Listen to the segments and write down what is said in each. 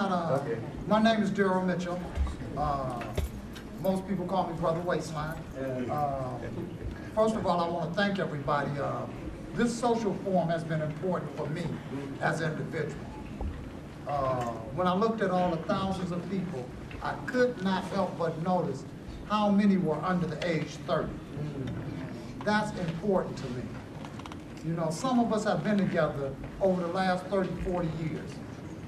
right. My name is Daryl Mitchell. Most people call me Brother Waistline. First of all, I want to thank everybody. This social forum has been important for me as an individual. When I looked at all the thousands of people, I could not help but notice how many were under the age 30. That's important to me. You know, some of us have been together over the last 30, 40 years,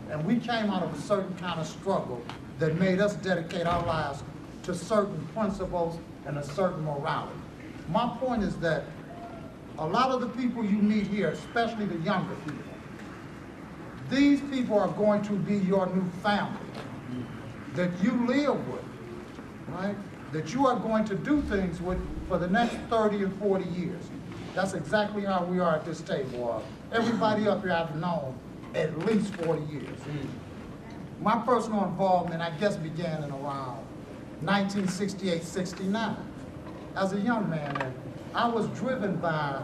and we came out of a certain kind of struggle that made us dedicate our lives to certain principles and a certain morality. My point is that a lot of the people you meet here, especially the younger people, these people are going to be your new family that you live with, right? That you are going to do things with for the next 30 and 40 years. That's exactly how we are at this table. Everybody up here I've known at least 40 years. My personal involvement, I guess, began in around 1968, 69. As a young man, and I was driven by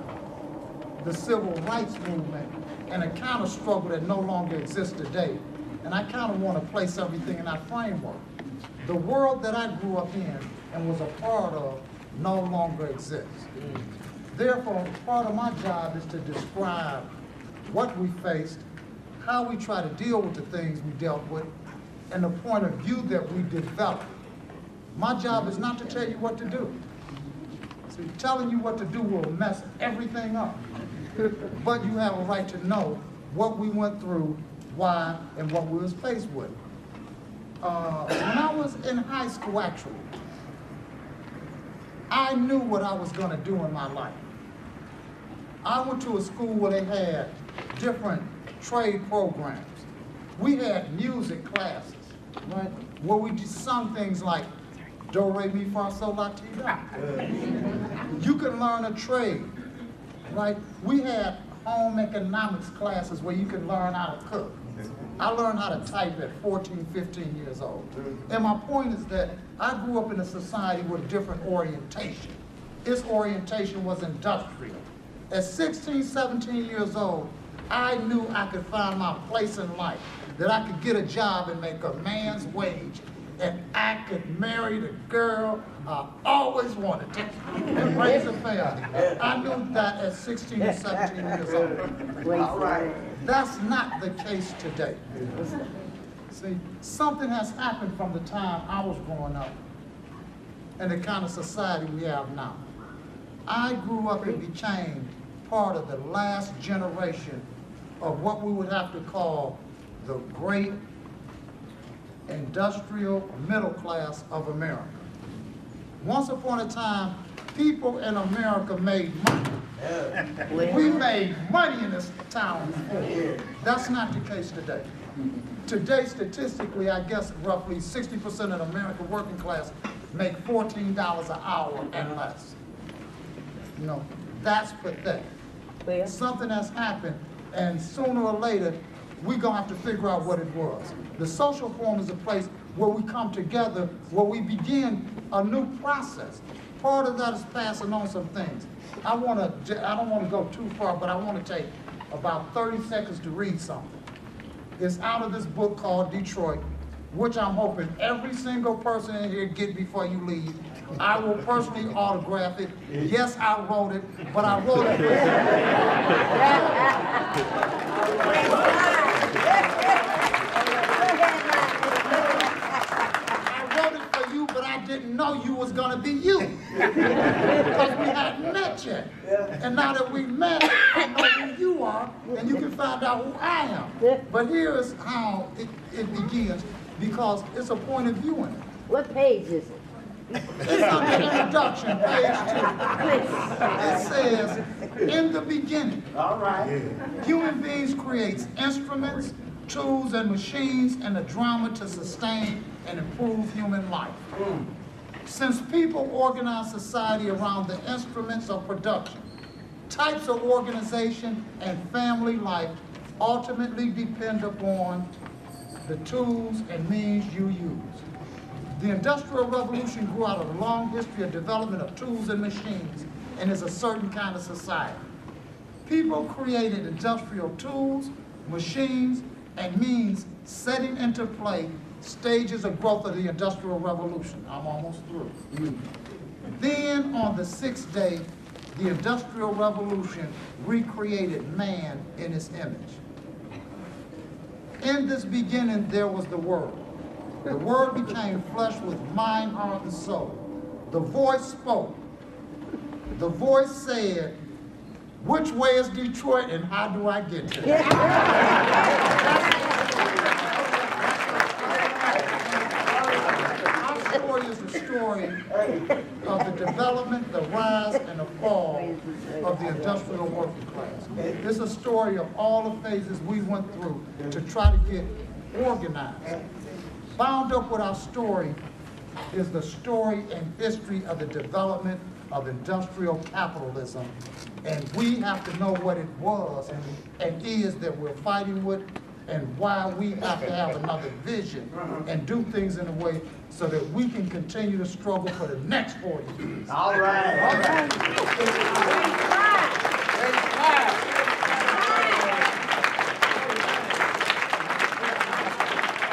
the civil rights movement and a kind of struggle that no longer exists today. And I kind of want to place everything in that framework. The world that I grew up in and was a part of no longer exists. Therefore, part of my job is to describe what we faced, how we try to deal with the things we dealt with, and the point of view that we developed. My job is not to tell you what to do. See, telling you what to do will mess everything up. But you have a right to know what we went through, why, and what we was faced with. When I was in high school, actually, I knew what I was going to do in my life. I went to a school where they had different trade programs. We had music classes, right, where we just sung things like do, re, mi, fa, sol, la, ti, do. You could learn a trade, right? We had home economics classes where you could learn how to cook. I learned how to type at 14, 15 years old. And my point is that I grew up in a society with different orientation. Its orientation was industrial. At 16, 17 years old, I knew I could find my place in life, that I could get a job and make a man's wage, and I could marry the girl I always wanted to and raise a family. I knew that at 16 or 17 years old. All right. That's not the case today. See, something has happened from the time I was growing up and the kind of society we have now. I grew up and became part of the last generation of what we would have to call the great industrial middle class of America. Once upon a time, people in America made money. We made money in this town before. That's not the case today. Today, statistically, I guess roughly 60% of the American working class make $14 an hour and less. You know, that's pathetic. Something has happened, and sooner or later, we're going to have to figure out what it was. The social forum is a place where we come together, where we begin a new process. Part of that is passing on some things. I don't want to go too far, but I want to take about 30 seconds to read something. It's out of this book called Detroit, which I'm hoping every single person in here get before you leave. I will personally autograph it. Yes, I wrote it, but I wrote it for you, but I didn't know you was gonna be you, because we hadn't met yet. And now that we met, I know who you are, and you can find out who I am. But here is how it begins, because it's a point of view in it. What page is it? It's on the introduction, page 2. It says, in the beginning, human beings create instruments, tools, and machines, and a drama to sustain and improve human life. Since people organize society around the instruments of production, types of organization and family life ultimately depend upon the tools and means you use. The Industrial Revolution grew out of a long history of development of tools and machines and is a certain kind of society. People created industrial tools, machines, and means setting into play stages of growth of the Industrial Revolution. I'm almost through. Then on the 6th day, the Industrial Revolution recreated man in his image. In this beginning, there was the Word. The Word became flesh with mind, heart, and soul. The voice spoke. The voice said, "Which way is Detroit and how do I get there?" Our story is the story of the development, the rise, and the fall of the industrial working class. It's a story of all the phases we went through to try to get organized. Bound up with our story is the story and history of the development of industrial capitalism. And we have to know what it was and is that we're fighting with, and why we have to have another vision and do things in a way so that we can continue to struggle for the next 40 years. All right.